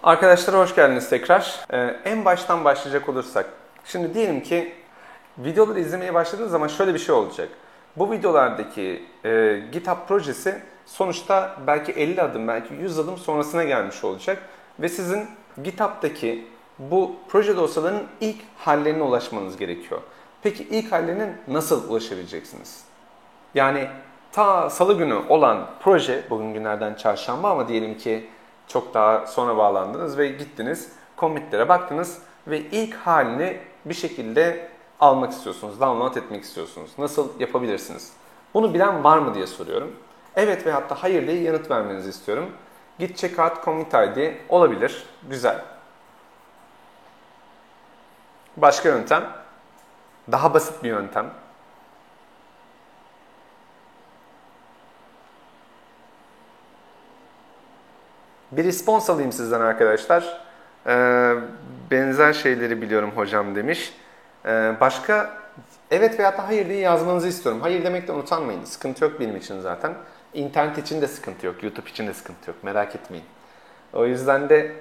Arkadaşlar hoş geldiniz tekrar. En baştan başlayacak olursak. Şimdi diyelim ki videoları izlemeye başladığınız zaman şöyle bir şey olacak. Bu videolardaki GitHub projesi sonuçta belki 50 adım, belki 100 adım sonrasına gelmiş olacak. Ve sizin GitHub'daki bu proje dosyalarının ilk hallerine ulaşmanız gerekiyor. Peki ilk hallerine nasıl ulaşabileceksiniz? Yani ta salı günü olan proje, bugün günlerden çarşamba ama diyelim ki çok daha sonra bağlandınız ve gittiniz, commit'lere baktınız ve ilk halini bir şekilde almak istiyorsunuz, download etmek istiyorsunuz. Nasıl yapabilirsiniz? Bunu bilen var mı diye soruyorum. Evet veyahut da hayır diye yanıt vermenizi istiyorum. Git checkout commit ID olabilir. Güzel. Başka yöntem. Daha basit bir yöntem. Bir response alayım sizden arkadaşlar. Benzer şeyleri biliyorum hocam demiş. Başka evet veyahut da hayır diye yazmanızı istiyorum. Hayır demekten utanmayın. Sıkıntı yok benim için zaten. İnternet için de sıkıntı yok. YouTube için de sıkıntı yok. Merak etmeyin. O yüzden de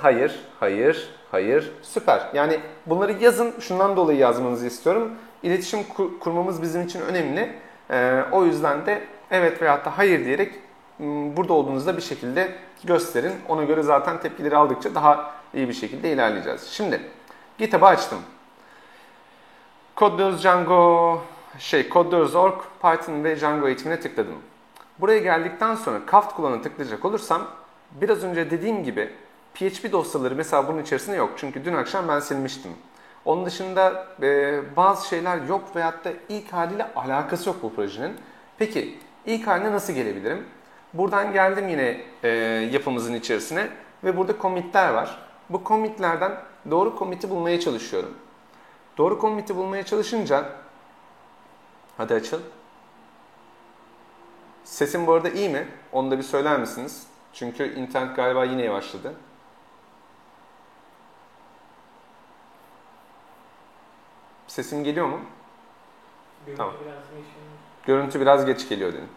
hayır, hayır, hayır. Süper. Yani bunları yazın. Şundan dolayı yazmanızı istiyorum. İletişim kurmamız bizim için önemli. O yüzden de evet veyahut da hayır diyerek burada olduğunuzda bir şekilde gösterin. Ona göre zaten tepkileri aldıkça daha iyi bir şekilde ilerleyeceğiz. Şimdi GitHub'ı açtım. Codedeus Django, Codedeus.org, Python ve Django eğitimine tıkladım. Buraya geldikten sonra Kaft kullanına tıklayacak olursam biraz önce dediğim gibi PHP dosyaları mesela bunun içerisinde yok. Çünkü dün akşam ben silmiştim. Onun dışında bazı şeyler yok veyahut da ilk haliyle alakası yok bu projenin. Peki ilk haline nasıl gelebilirim? Buradan geldim yine yapımızın içerisine ve burada commit'ler var. Bu commit'lerden doğru commit'i bulmaya çalışıyorum. Doğru commit'i bulmaya çalışınca, hadi açıl. Sesim bu arada iyi mi? Onu da bir söyler misiniz? Çünkü internet galiba yine yavaşladı. Sesim geliyor mu? Tamam. Görüntü biraz geç geliyor dedim.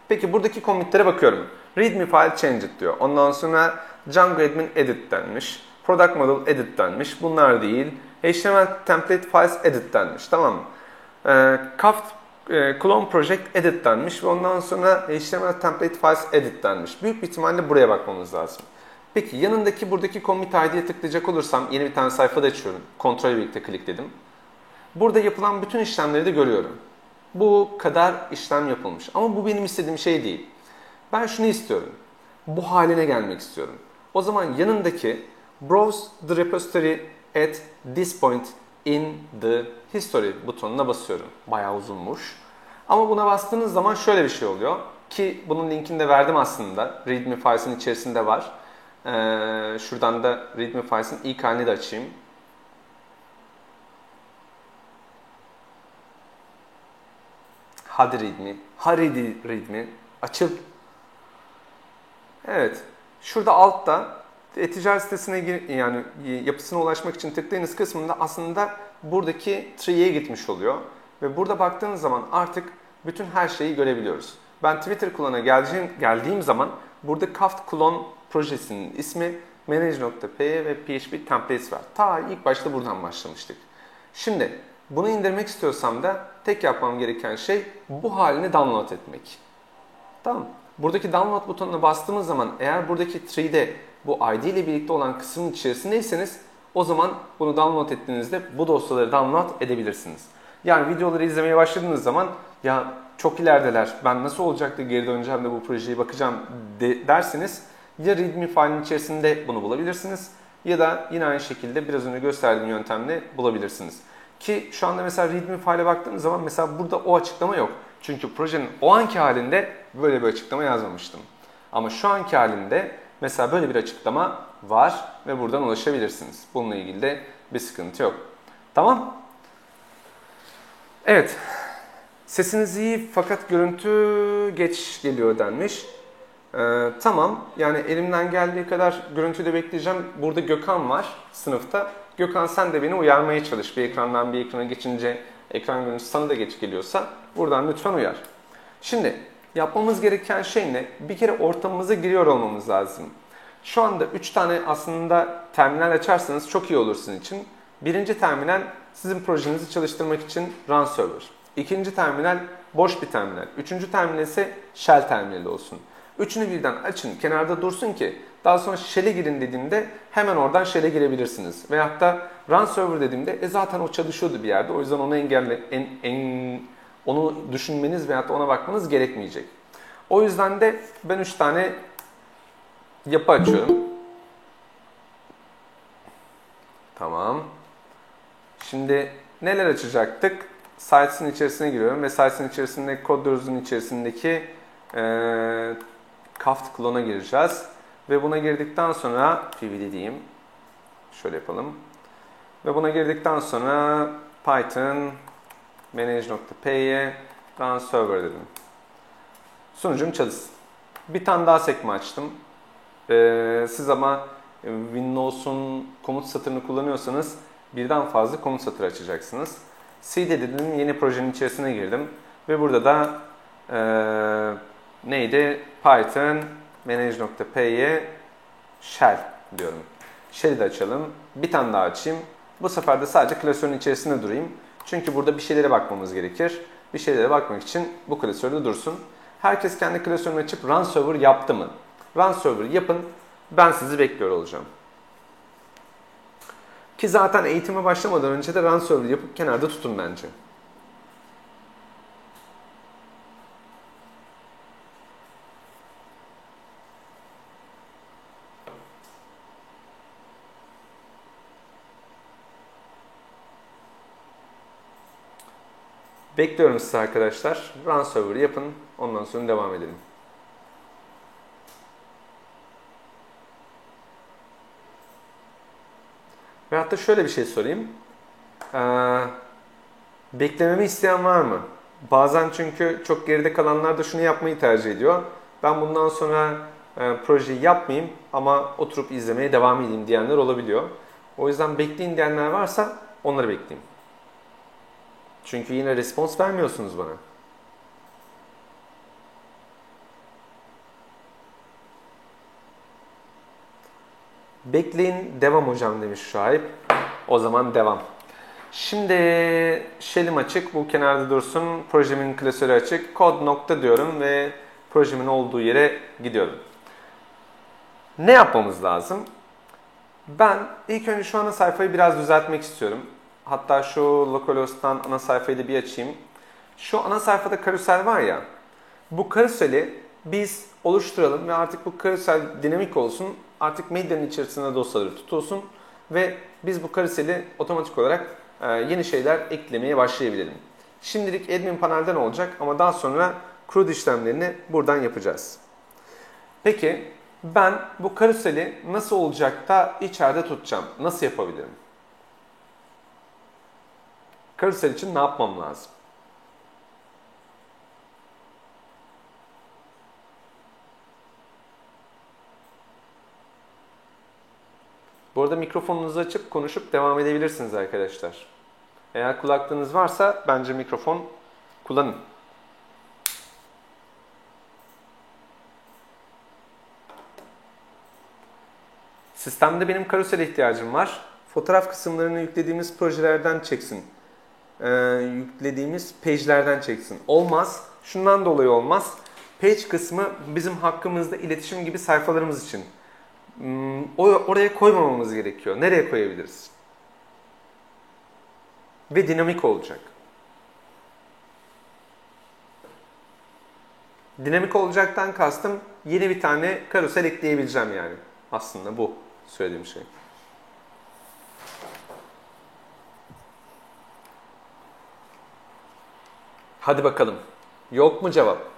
Peki buradaki commit'lere bakıyorum. Readme file changed diyor. Ondan sonra Django admin edit denmiş. Product model edit denmiş. Bunlar değil. HTML template files edit denmiş. Tamam mı? Kaft clone project edit denmiş ve ondan sonra HTML template files edit denmiş. Büyük bir ihtimalle buraya bakmamız lazım. Peki yanındaki buradaki commit ID'ye tıklayacak olursam yeni bir tane sayfada açıyorum. Kontrol birlikte klikledim. Burada yapılan bütün işlemleri de görüyorum. Bu kadar işlem yapılmış. Ama bu benim istediğim şey değil. Ben şunu istiyorum. Bu haline gelmek istiyorum. O zaman yanındaki Browse the repository at this point in the history butonuna basıyorum. Bayağı uzunmuş. Ama buna bastığınız zaman şöyle bir şey oluyor. Ki bunun linkini de verdim aslında. README files'in içerisinde var. Şuradan da README files'in ilk halini de açayım. Hadi README. Hadi README. Açıl. Evet. Şurada altta e-ticaret sitesine yani yapısına ulaşmak için tıklayınız kısmında aslında buradaki tree'ye gitmiş oluyor. Ve burada baktığınız zaman artık bütün her şeyi görebiliyoruz. Ben Twitter kullanana geldiğim zaman burada Kaft Clone projesinin ismi manage.py ve PHP templates var. Ta ilk başta buradan başlamıştık. Şimdi bunu indirmek istiyorsam da tek yapmam gereken şey bu halini download etmek. Tamam. Buradaki download butonuna bastığımız zaman eğer buradaki tree'de bu ID ile birlikte olan kısmın içerisindeyseniz o zaman bunu download ettiğinizde bu dosyaları download edebilirsiniz. Yani videoları izlemeye başladığınız zaman ya çok ilerideler ben nasıl olacak da geri döneceğim de bu projeye bakacağım derseniz ya README file'in içerisinde bunu bulabilirsiniz ya da yine aynı şekilde biraz önce gösterdiğim yöntemle bulabilirsiniz. Ki şu anda mesela README file'e baktığımız zaman mesela burada o açıklama yok. Çünkü projenin o anki halinde böyle bir açıklama yazmamıştım. Ama şu anki halinde mesela böyle bir açıklama var ve buradan ulaşabilirsiniz. Bununla ilgili de bir sıkıntı yok. Tamam. Evet. Sesiniz iyi fakat görüntü geç geliyor denmiş. Tamam. Yani elimden geldiği kadar görüntüde bekleyeceğim. Burada Gökhan var sınıfta. Gökhan sen de beni uyarmaya çalış. Bir ekrandan bir ekrana geçince ekran görüntüsü sana da geç geliyorsa buradan lütfen uyar. Şimdi yapmamız gereken şey ne? Bir kere ortamımıza giriyor olmamız lazım. Şu anda 3 tane aslında terminal açarsanız çok iyi olur sizin için. Birinci terminal sizin projenizi çalıştırmak için run server. İkinci terminal boş bir terminal. Üçüncü terminal ise shell terminali olsun. Üçünü birden açın, kenarda dursun ki daha sonra shell'e girin dediğimde hemen oradan shell'e girebilirsiniz. Veyahut da run server dediğimde zaten o çalışıyordu bir yerde. O yüzden onu onu düşünmeniz veyahut da ona bakmanız gerekmeyecek. O yüzden de ben 3 tane yapı açıyorum. Tamam. Şimdi neler açacaktık? Sites'in içerisine giriyorum ve Sites'in içerisinde CodeRulers'ın içerisindeki Kaft klona gireceğiz. Ve buna girdikten sonra pvd diyeyim. Şöyle yapalım. Ve buna girdikten sonra Python manage.py'ye run server dedim. Sunucum çalışsın. Bir tane daha sekme açtım. Siz ama Windows'un komut satırını kullanıyorsanız birden fazla komut satırı açacaksınız. cd dedim, yeni projenin içerisine girdim. Ve burada da neydi? Python manage.py'ye shell diyorum. Shell'i de açalım. Bir tane daha açayım. Bu sefer de sadece klasörün içerisinde durayım. Çünkü burada bir şeylere bakmamız gerekir. Bir şeylere bakmak için bu klasörde dursun. Herkes kendi klasörünü açıp run server yaptı mı? Run server yapın. Ben sizi bekliyor olacağım. Ki zaten eğitime başlamadan önce de run server yapıp kenarda tutun bence. Bekliyorum sizi arkadaşlar. Run server yapın. Ondan sonra devam edelim. Ve hatta şöyle bir şey sorayım. Beklememi isteyen var mı? Bazen çünkü çok geride kalanlar da şunu yapmayı tercih ediyor. Ben bundan sonra projeyi yapmayayım ama oturup izlemeye devam edeyim diyenler olabiliyor. O yüzden bekleyin diyenler varsa onları bekleyin. Çünkü yine respons vermiyorsunuz bana. Bekleyin, devam hocam demiş Şahip. O zaman devam. Şimdi shell'im açık, bu kenarda dursun. Projemin klasörü açık. Code nokta diyorum ve projemin olduğu yere gidiyorum. Ne yapmamız lazım? Ben ilk önce şu ana sayfayı biraz düzeltmek istiyorum. Hatta şu localhost'tan ana sayfayı da bir açayım. Şu ana sayfada karusel var ya, bu karuseli biz oluşturalım ve artık bu karusel dinamik olsun. Artık medyanın içerisinde dosyaları tutulsun ve biz bu karuseli otomatik olarak yeni şeyler eklemeye başlayabilirim. Şimdilik admin panelden olacak ama daha sonra CRUD işlemlerini buradan yapacağız. Peki ben bu karuseli nasıl olacak da içeride tutacağım? Nasıl yapabilirim? Karusel için ne yapmam lazım? Bu arada mikrofonunuzu açıp konuşup devam edebilirsiniz arkadaşlar. Eğer kulaklığınız varsa bence mikrofon kullanın. Sistemde benim karusele ihtiyacım var. Fotoğraf kısımlarını yüklediğimiz projelerden çeksin. Yüklediğimiz page'lerden çeksin. Olmaz. Şundan dolayı olmaz. Page kısmı bizim hakkımızda iletişim gibi sayfalarımız için. Oraya koymamamız gerekiyor. Nereye koyabiliriz? Ve dinamik olacak. Dinamik olacaktan kastım yeni bir tane karusel ekleyebileceğim yani. Aslında bu söylediğim şey. Hadi bakalım. Yok mu cevap?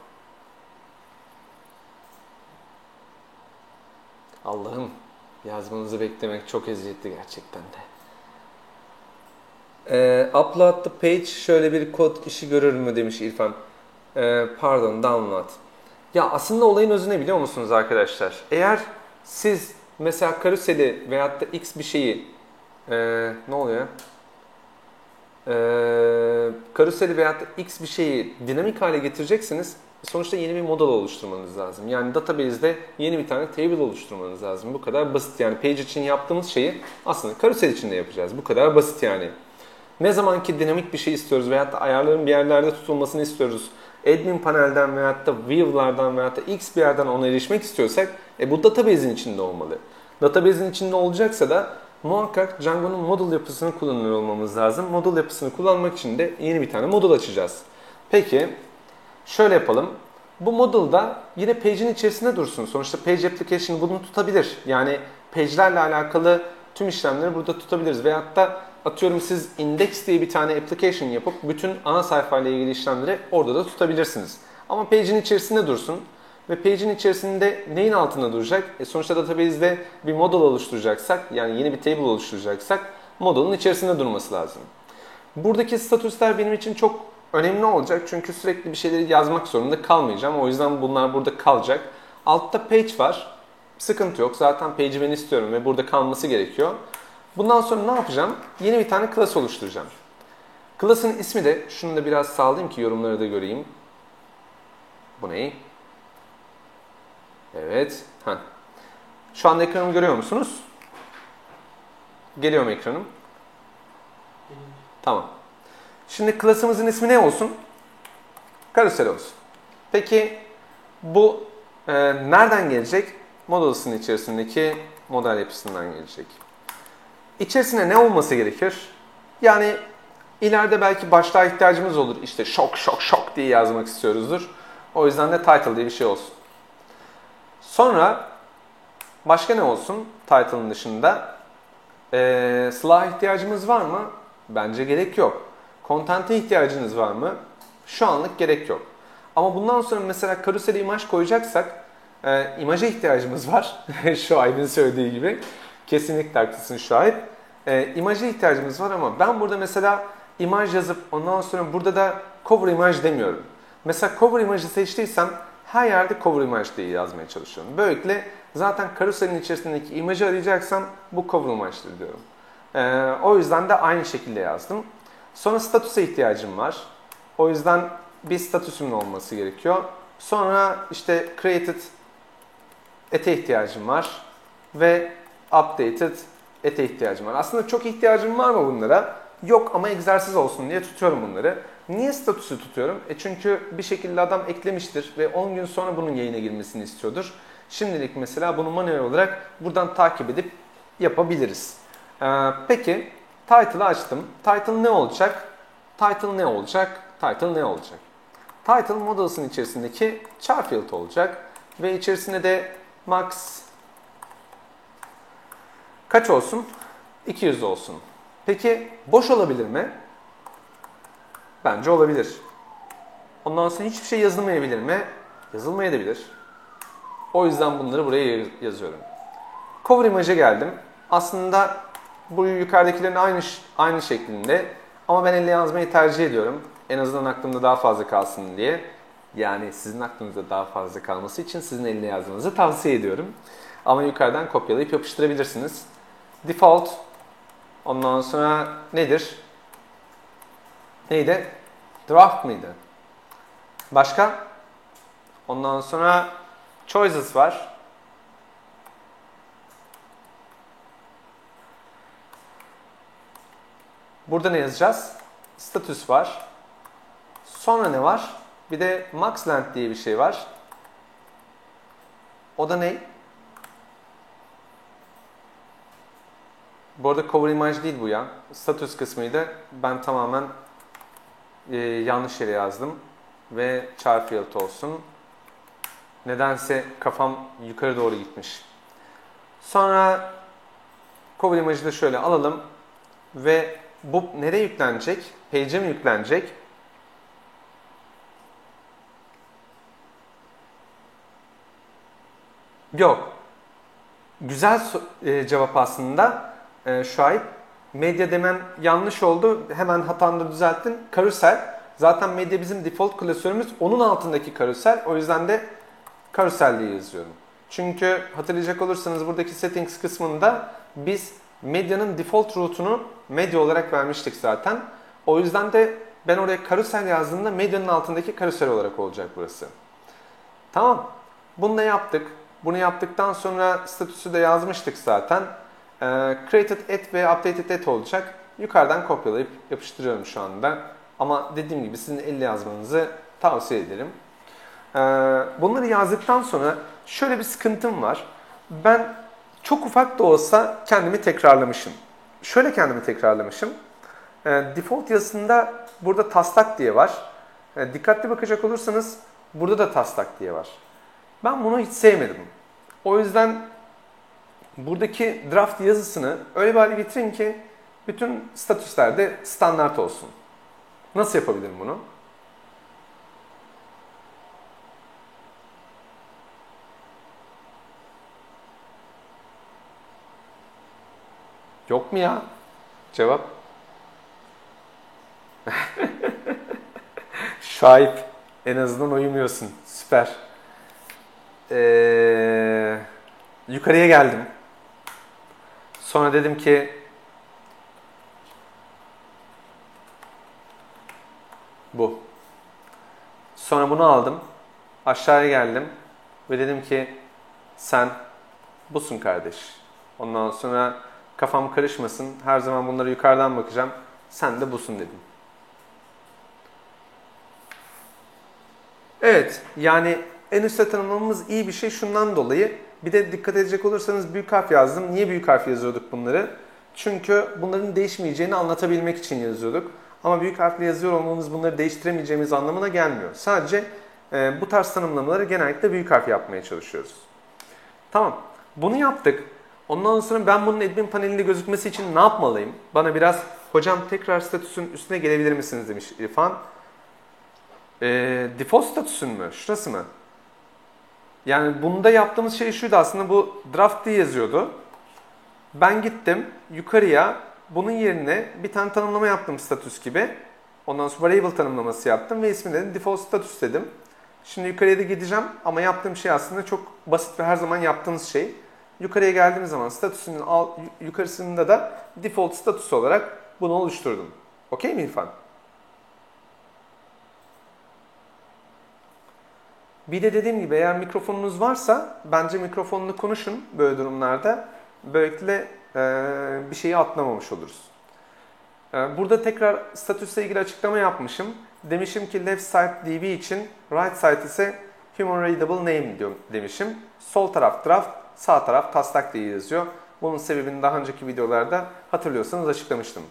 Allah'ım, yazmanızı beklemek çok eziyetli gerçekten de. Upload the page şöyle bir kod işi görür mü demiş İrfan. Pardon, download. Ya aslında olayın özü ne biliyor musunuz arkadaşlar? Eğer siz mesela karuseli veyahut da x bir şeyi ne oluyor? Karuseli veyahut da x bir şeyi dinamik hale getireceksiniz. sonuçta yeni bir model oluşturmanız lazım. Yani database'de yeni bir tane table oluşturmanız lazım. Bu kadar basit yani. Page için yaptığımız şeyi aslında karusel için de yapacağız. Bu kadar basit yani. Ne zaman ki dinamik bir şey istiyoruz veyahut da ayarların bir yerlerde tutulmasını istiyoruz. Admin panelden veyahut da view'lardan veyahut da X bir yerden ona erişmek istiyorsak bu database'in içinde olmalı. Database'in içinde olacaksa da muhakkak Django'nun model yapısını kullanıyor olmamız lazım. Model yapısını kullanmak için de yeni bir tane model açacağız. Peki şöyle yapalım. Bu modulda yine page'in içerisinde dursun. Sonuçta page application bunu tutabilir. Yani page'lerle alakalı tüm işlemleri burada tutabiliriz. Veyahut da atıyorum siz index diye bir tane application yapıp bütün ana sayfayla ilgili işlemleri orada da tutabilirsiniz. Ama page'in içerisinde dursun. Ve page'in içerisinde neyin altında duracak? Sonuçta database'de bir model oluşturacaksak, yani yeni bir table oluşturacaksak model'ın içerisinde durması lazım. Buradaki statüsler benim için çok önemli olacak çünkü sürekli bir şeyleri yazmak zorunda kalmayacağım. O yüzden bunlar burada kalacak. Altta page var. Sıkıntı yok. Zaten page'i ben istiyorum ve burada kalması gerekiyor. Bundan sonra ne yapacağım? Yeni bir tane class oluşturacağım. Class'ın ismi de, şunu da biraz sağlayayım ki yorumları da göreyim. Bu ne? Evet. Şu anda ekranımı görüyor musunuz? Geliyor mu ekranım? Tamam. Şimdi class'ımızın ismi ne olsun? Karusel olsun. Peki bu nereden gelecek? Models'ın içerisindeki model yapısından gelecek. İçerisine ne olması gerekir? Yani ileride belki başlığa ihtiyacımız olur. İşte şok diye yazmak istiyoruzdur. O yüzden de title diye bir şey olsun. Sonra başka ne olsun title'ın dışında? Slide ihtiyacımız var mı? Bence gerek yok. Content'e ihtiyacınız var mı? Şu anlık gerek yok. Ama bundan sonra mesela karusele imaj koyacaksak imaja ihtiyacımız var. Şuayb'in söylediği gibi. Kesinlikle haklısın Şuayb. İmaja ihtiyacımız var ama ben burada mesela imaj yazıp ondan sonra burada da cover imaj demiyorum. Mesela cover imajı seçtiysem her yerde cover imaj diye yazmaya çalışıyorum. Böylelikle zaten karuselin içerisindeki imajı arayacaksam bu cover imajdır diyorum. O yüzden de aynı şekilde yazdım. Sonra statüse ihtiyacım var. O yüzden bir statüsümün olması gerekiyor. Sonra işte created ete ihtiyacım var. Ve updated ete ihtiyacım var. Aslında çok ihtiyacım var mı bunlara? Yok ama egzersiz olsun diye tutuyorum bunları. Niye statüsü tutuyorum? Çünkü bir şekilde adam eklemiştir ve 10 gün sonra bunun yayına girmesini istiyordur. Şimdilik mesela bunu manuel olarak buradan takip edip yapabiliriz. Peki title'ı açtım. Title ne olacak? Title ne olacak? Title ne olacak? Title models'ın içerisindeki char field olacak ve içerisinde de max kaç olsun? 200 olsun. Peki boş olabilir mi? Bence olabilir. Ondan sonra hiçbir şey yazılmayabilir mi? Yazılmayabilir. O yüzden bunları buraya yazıyorum. Cover image'e geldim. Aslında bu yukarıdakilerin aynı şeklinde ama ben elle yazmayı tercih ediyorum. En azından aklımda daha fazla kalsın diye. Yani sizin aklınızda daha fazla kalması için sizin elle yazmanızı tavsiye ediyorum. Ama yukarıdan kopyalayıp yapıştırabilirsiniz. Default. Ondan sonra nedir? Neydi? Draft mıydı? Başka? Ondan sonra choices var. Burada ne yazacağız? Status var. Sonra ne var? Bir de max length diye bir şey var. O da ne? Bu arada cover image değil bu ya. Status kısmıydı. Ben tamamen yanlış yere yazdım. Ve char field olsun. Nedense kafam yukarı doğru gitmiş. Sonra cover image'ı da şöyle alalım. Ve bu nereye yüklenecek? Page'e mi yüklenecek? Yok. Güzel cevap aslında. Şahit. Medya demen yanlış oldu. Hemen hatanı düzelttin. Karusel. Zaten medya bizim default klasörümüz. Onun altındaki karusel. O yüzden de karusel diye yazıyorum. Çünkü hatırlayacak olursanız buradaki settings kısmında biz medyanın default route'unu medya olarak vermiştik zaten. O yüzden de ben oraya karusel yazdığımda medyanın altındaki karusel olarak olacak burası. Tamam. Bunu da yaptık. Bunu yaptıktan sonra statüsü de yazmıştık zaten. Created at ve updated at olacak. Yukarıdan kopyalayıp yapıştırıyorum şu anda. Ama dediğim gibi sizin elle yazmanızı tavsiye ederim. Bunları yazdıktan sonra şöyle bir sıkıntım var. Ben çok ufak da olsa kendimi tekrarlamışım. Şöyle kendimi tekrarlamışım. Default yazısında burada taslak diye var. Dikkatli bakacak olursanız burada da taslak diye var. Ben bunu hiç sevmedim. O yüzden buradaki draft yazısını öyle bir hale getirin ki bütün statüslerde standart olsun. Nasıl yapabilirim bunu? Yok mu ya? Cevap. Şahip. En azından uyumuyorsun. Süper. Yukarıya geldim. Sonra dedim ki bu. Sonra bunu aldım. Aşağıya geldim. Ve dedim ki sen busun kardeş. Ondan sonra kafam karışmasın. Her zaman bunlara yukarıdan bakacağım. Sen de busun dedim. Evet, yani en üstte tanımlamamız iyi bir şey şundan dolayı. Bir de dikkat edecek olursanız büyük harf yazdım. Niye büyük harf yazıyorduk bunları? Çünkü bunların değişmeyeceğini anlatabilmek için yazıyorduk. Ama büyük harfle yazıyor olmamız bunları değiştiremeyeceğimiz anlamına gelmiyor. Sadece bu tarz tanımlamaları genellikle büyük harf yapmaya çalışıyoruz. Tamam, bunu yaptık. Ondan sonra ben bunun admin panelinde gözükmesi için ne yapmalıyım? Bana biraz hocam tekrar statüsün üstüne gelebilir misiniz demiş İrfan. Default statüsün mü? Şurası mı? Yani bunda yaptığımız şey şuydu aslında, bu draft diye yazıyordu. Ben gittim yukarıya bunun yerine bir tane tanımlama yaptım status gibi. Ondan sonra variable tanımlaması yaptım ve ismini dedim default status dedim. Şimdi yukarıya da gideceğim ama yaptığım şey aslında çok basit ve her zaman yaptığınız şey. Yukarıya geldiğim zaman statüsünün yukarısında da default status olarak bunu oluşturdum. Okey mi İrfan? Bir de dediğim gibi eğer mikrofonunuz varsa bence mikrofonla konuşun böyle durumlarda. Böylelikle bir şeyi atlamamış oluruz. Burada tekrar statüsle ilgili açıklama yapmışım. Demişim ki left side DB için, right side ise human readable name demişim. Sol taraf draft, sağ taraf taslak diye yazıyor. Bunun sebebini daha önceki videolarda hatırlıyorsanız açıklamıştım.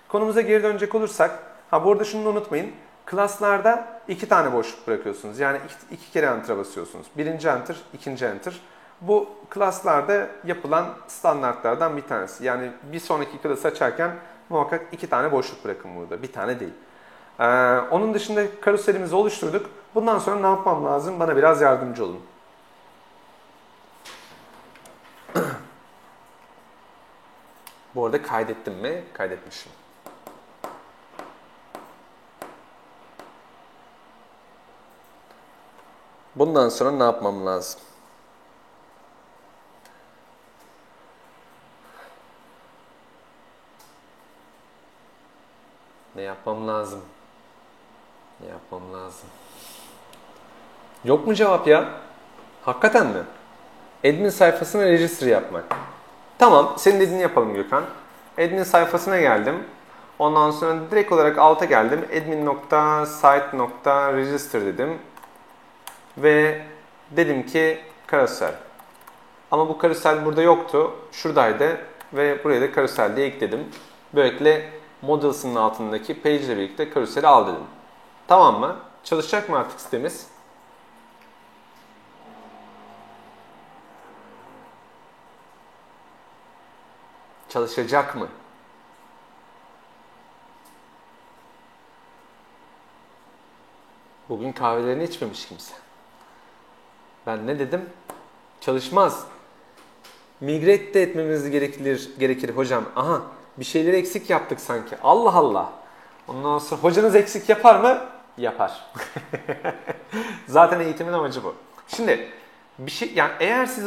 Konumuza geri dönecek olursak, bu arada şunu da unutmayın. Class'larda 2 tane boşluk bırakıyorsunuz. Yani 2 kere enter'a basıyorsunuz. Birinci enter, ikinci enter. Bu class'larda yapılan standartlardan bir tanesi. Yani bir sonraki class açarken muhakkak 2 tane boşluk bırakın burada. Bir tane değil. Onun dışında karuselimizi oluşturduk. Bundan sonra ne yapmam lazım? Bana biraz yardımcı olun. Bu arada kaydettim mi? Kaydetmişim. Bundan sonra ne yapmam lazım? Ne yapmam lazım? Ne yapmam lazım? Yok mu cevap ya? Hakikaten mi? Admin sayfasına register yapmak. Tamam, senin dediğini yapalım Gökhan. Admin sayfasına geldim. Ondan sonra direkt olarak alta geldim. admin.site.register dedim. Ve dedim ki karusel. Ama bu karusel burada yoktu. Şuradaydı. Ve buraya da karusel diye ekledim. Böylelikle models'ın altındaki page ile birlikte karuseli al dedim. Tamam mı? Çalışacak mı artık sitemiz? Çalışacak mı? Bugün kahvelerini içmemiş kimse. Ben ne dedim? Çalışmaz. Migrate de etmemiz gerekir hocam. Aha, bir şeyleri eksik yaptık sanki. Allah Allah. Ondan sonra hocanız eksik yapar mı? Yapar. Zaten eğitimin amacı bu. Şimdi bir şey, yani eğer siz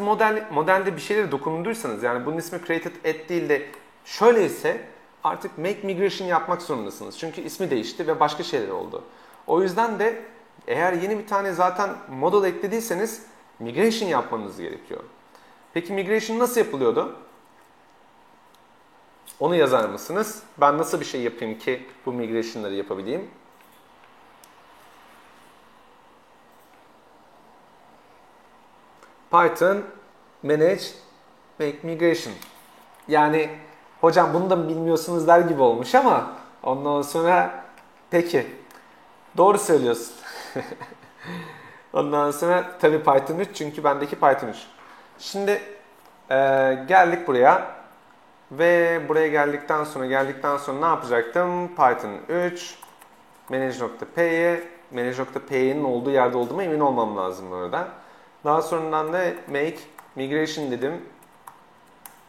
modelde bir şeylere dokunduysanız, yani bunun ismi created at değil de şöyleyse artık make migration yapmak zorundasınız. Çünkü ismi değişti ve başka şeyler oldu. O yüzden de Eğer yeni bir tane zaten model eklediyseniz migration yapmanız gerekiyor. Peki migration nasıl yapılıyordu? Onu yazar mısınız? Ben nasıl bir şey yapayım ki bu migration'ları yapabileyim? Python manage make migration. Yani hocam bunu da mı bilmiyorsunuz der gibi olmuş ama ondan sonra peki doğru söylüyorsun. Ondan sonra tabii Python 3 çünkü bendeki Python 3. Şimdi geldik buraya ve buraya geldikten sonra ne yapacaktım? Python 3 manage.py'nin olduğu yerde olduğuma emin olmam lazım burada. Daha sonradan da make migration dedim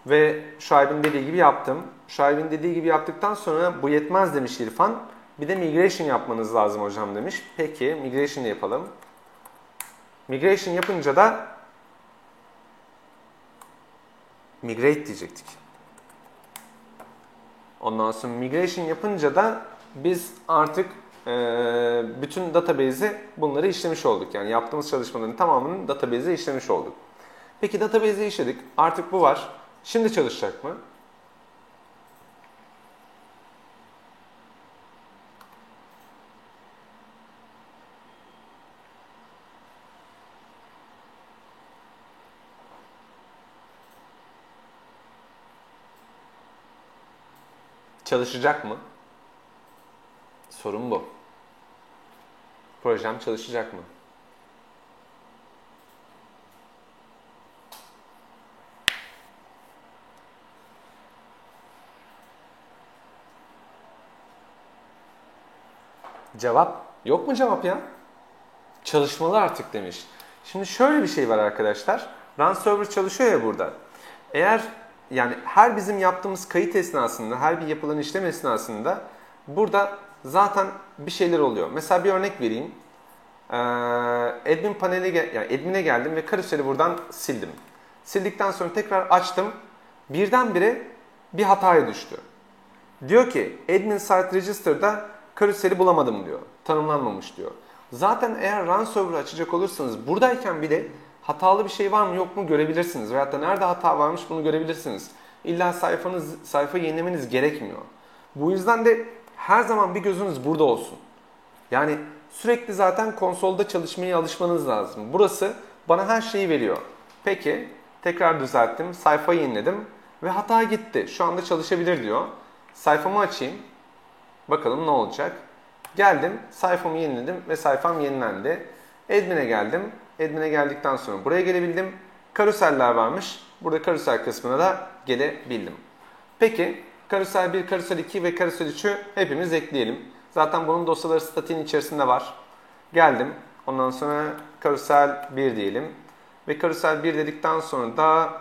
ve Şuayb'in dediği gibi yaptım. Şuayb'in dediği gibi yaptıktan sonra bu yetmez demiş İrfan. Bir de migration yapmanız lazım hocam demiş. Peki migration yapalım. Migration yapınca da migrate diyecektik. Ondan sonra migration yapınca da biz artık bütün database'e bunları işlemiş olduk. Yani yaptığımız çalışmaların tamamını database'e işlemiş olduk. Peki database'e işledik. Artık bu var. Şimdi çalışacak mı? Çalışacak mı? Sorun bu. Projem çalışacak mı? Cevap? Yok mu cevap ya? Çalışmalı artık demiş. Şimdi şöyle bir şey var arkadaşlar. Run server çalışıyor ya burada. Eğer yani her bizim yaptığımız kayıt esnasında, her bir yapılan işlem esnasında burada zaten bir şeyler oluyor. Mesela bir örnek vereyim. Admin paneli yani admin'e geldim ve karuseli buradan sildim. Sildikten sonra tekrar açtım. Birdenbire bir hataya düştü. Diyor ki admin site register'da karuseli bulamadım diyor. Tanımlanmamış diyor. Zaten eğer run server'ı açacak olursanız buradayken bile hatalı bir şey var mı yok mu görebilirsiniz. Veyahut da nerede hata varmış bunu görebilirsiniz. İlla sayfayı yenilemeniz gerekmiyor. Bu yüzden de her zaman bir gözünüz burada olsun. Yani sürekli zaten konsolda çalışmaya alışmanız lazım. Burası bana her şeyi veriyor. Peki tekrar düzelttim. Sayfayı yeniledim ve hata gitti. Şu anda çalışabilir diyor. Sayfamı açayım. Bakalım ne olacak. Geldim, sayfamı yeniledim ve sayfam yenilendi. Admin'e geldim. Admin'e geldikten sonra buraya gelebildim. Karuseller varmış. Burada karusel kısmına da gelebildim. Peki, karusel 1, karusel 2 ve karusel 3'ü hepimiz ekleyelim. Zaten bunun dosyaları statiğin içerisinde var. Geldim. Ondan sonra karusel 1 diyelim. Ve karusel 1 dedikten sonra da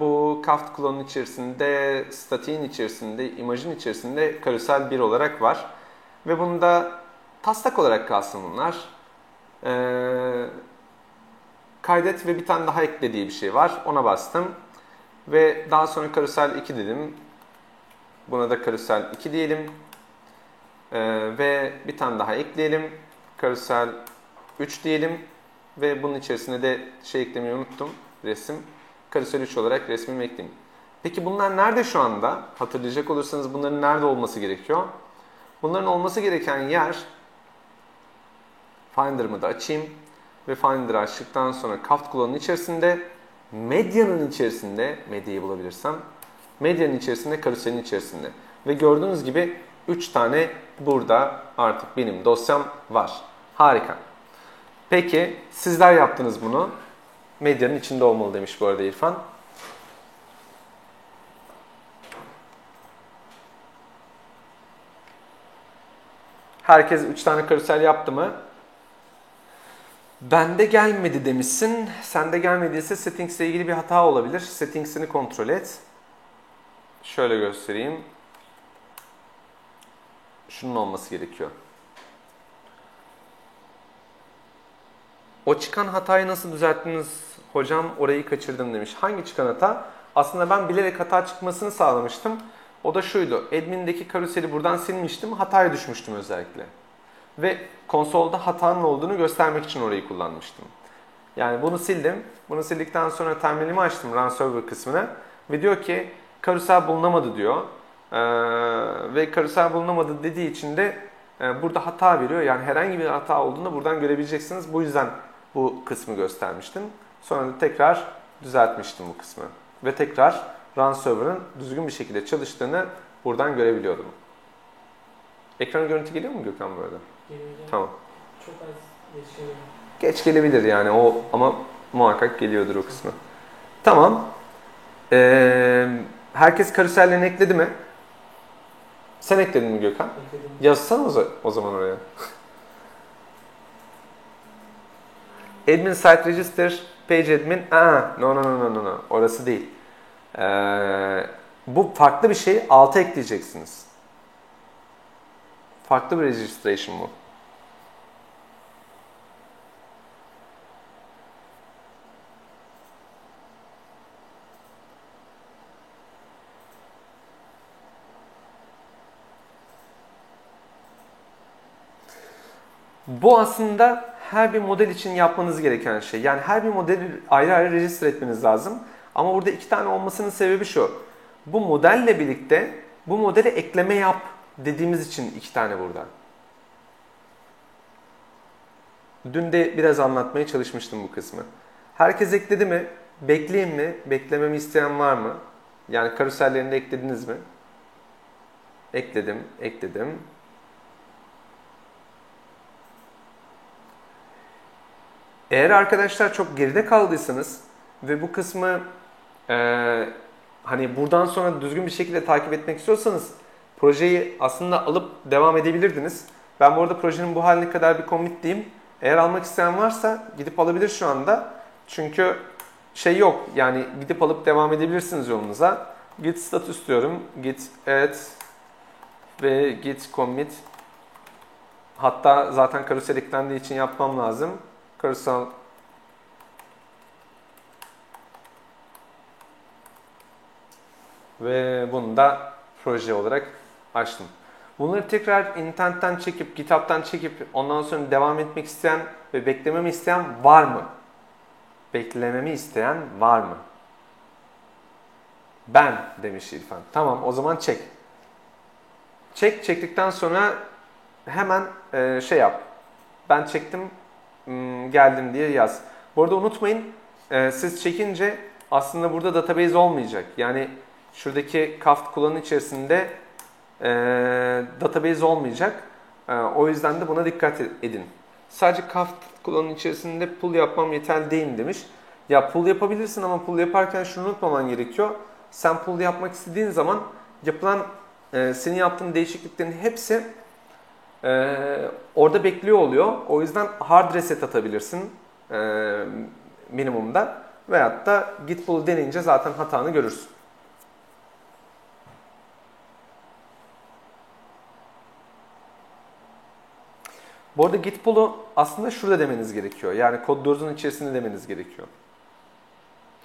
bu Kaft klonun içerisinde, statiğin içerisinde, imajın içerisinde karusel 1 olarak var. Ve bunda taslak olarak kalsın bunlar. Kaydet ve bir tane daha eklediği bir şey var. Ona bastım. Ve daha sonra karusel 2 dedim. Buna da karusel 2 diyelim. Ve bir tane daha ekleyelim. Karusel 3 diyelim. Ve bunun içerisine de şey eklemeyi unuttum. Resim. Karusel 3 olarak resmimi ekleyeyim. Peki bunlar nerede şu anda? Hatırlayacak olursanız bunların nerede olması gerekiyor? Bunların olması gereken yer Finder'ımı da açayım. Ve Finder'ı açtıktan sonra Kaft klonun içerisinde, medyanın içerisinde, medyayı bulabilirsem, medyanın içerisinde, karuselin içerisinde. Ve gördüğünüz gibi 3 tane burada artık benim dosyam var. Harika. Peki sizler yaptınız bunu. Medyanın içinde olmalı demiş bu arada İrfan. Herkes 3 tane karusel yaptı mı? Bende gelmedi demişsin. Sende gelmediyse settings ile ilgili bir hata olabilir. Settings'ini kontrol et. Şöyle göstereyim. Şunun olması gerekiyor. O çıkan hatayı nasıl düzelttiniz hocam? Orayı kaçırdım demiş. Hangi çıkan hata? Aslında ben bilerek hata çıkmasını sağlamıştım. O da şuydu. Admin'deki karuseli buradan silmiştim. Hataya düşmüştüm özellikle. ve konsolda hatanın olduğunu göstermek için orayı kullanmıştım. Yani bunu sildim. Bunu sildikten sonra terminalimi açtım run server kısmına ve diyor ki karusel bulunamadı diyor. Ve karusel bulunamadı dediği için de burada hata veriyor. Yani herhangi bir hata olduğunu buradan görebileceksiniz. Bu yüzden bu kısmı göstermiştim. Sonra da tekrar düzeltmiştim bu kısmı. Ve tekrar run server'ın düzgün bir şekilde çalıştığını buradan görebiliyordum. Ekran görüntü geliyor mu Gökhan bu arada? Geliyor. Tamam. Çok az geçiyor. Geç gelebilir yani o ama muhakkak geliyordur o kısmı. Tamam. Herkes karusellerini ekledi mi? Sen ekledin mi Gökhan? Ekledim. Yazsana o zaman oraya. Admin site register page admin. No. Orası değil. Bu farklı bir şey. Alta ekleyeceksiniz. Farklı bir registration bu. Bu aslında her bir model için yapmanız gereken şey. Yani her bir modeli ayrı ayrı register etmeniz lazım. Ama burada 2 tane olmasının sebebi şu. Bu modelle birlikte bu modele ekleme yap dediğimiz için 2 tane burada. Dün de biraz anlatmaya çalışmıştım bu kısmı. Herkes ekledi mi? Bekleyeyim mi? Beklememi isteyen var mı? Yani karusellerini de eklediniz mi? Ekledim. Eğer arkadaşlar çok geride kaldıysanız ve bu kısmı hani buradan sonra düzgün bir şekilde takip etmek istiyorsanız projeyi aslında alıp devam edebilirdiniz. Ben bu arada projenin bu haline kadar bir commit diyeyim. Eğer almak isteyen varsa gidip alabilir şu anda. Çünkü şey yok yani gidip alıp devam edebilirsiniz yolunuza. Git status diyorum. Git add ve git commit. Hatta zaten karusel eklendiği için yapmam lazım. Karusel ve bunu da proje olarak açtım. Bunları tekrar internet'ten çekip, GitHub'tan çekip ondan sonra devam etmek isteyen ve beklememi isteyen var mı? Beklememi isteyen var mı? Ben demiş İrfan. Tamam o zaman çek. Çektikten sonra hemen şey yap. Ben çektim geldim diye yaz. Bu arada unutmayın siz çekince aslında burada database olmayacak. Yani şuradaki Kaft kullanı içerisinde database olmayacak. O yüzden de buna dikkat edin. Sadece Kaft kullanı içerisinde pull yapmam yeterli değil demiş. Ya pull yapabilirsin ama pull yaparken şunu unutmaman gerekiyor. Sen pull yapmak istediğin zaman yapılan senin yaptığın değişikliklerin hepsi orada bekliyor oluyor. O yüzden hard reset atabilirsin minimumda. Veyahut da git pull denince zaten hatanı görürsün. Bu arada git pull'u aslında şurada demeniz gerekiyor. Yani kod door'un içerisinde demeniz gerekiyor.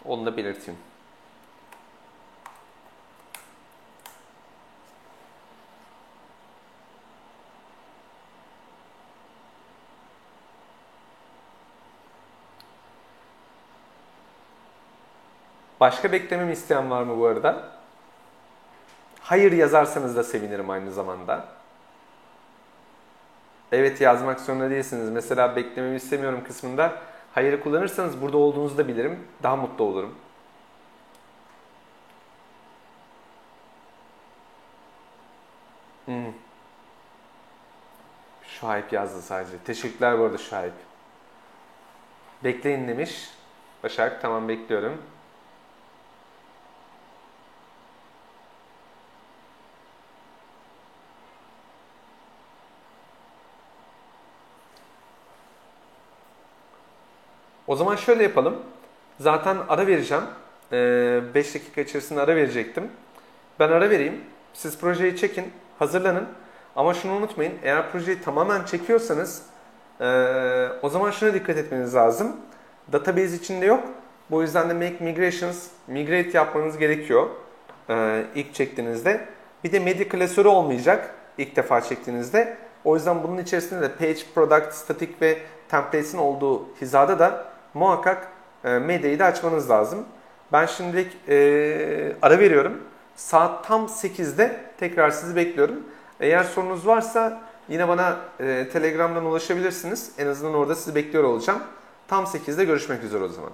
Onu da belirteyim. Başka beklememi isteyen var mı bu arada? Hayır yazarsanız da sevinirim aynı zamanda. Evet yazmak zorunda değilsiniz. Mesela beklememi istemiyorum kısmında hayırı kullanırsanız burada olduğunuzu da bilirim. Daha mutlu olurum. Şuayb yazdı sadece. Teşekkürler bu arada Şuayb. Bekleyin demiş. Başak tamam bekliyorum. O zaman şöyle yapalım. Zaten ara vereceğim. 5 dakika içerisinde ara verecektim. Ben ara vereyim. Siz projeyi çekin, hazırlanın. Ama şunu unutmayın. Eğer projeyi tamamen çekiyorsanız o zaman şuna dikkat etmeniz lazım. Database içinde yok. Bu yüzden de make migrations, migrate yapmanız gerekiyor. İlk çektiğinizde. Bir de media klasörü olmayacak ilk defa çektiğinizde. O yüzden bunun içerisinde de Page, Product, Static ve Templates'in olduğu hizada da muhakkak Media'yı da açmanız lazım. Ben şimdilik ara veriyorum. Saat tam 8'de tekrar sizi bekliyorum. Eğer sorunuz varsa yine bana Telegram'dan ulaşabilirsiniz. En azından orada sizi bekliyor olacağım. Tam 8'de görüşmek üzere o zaman.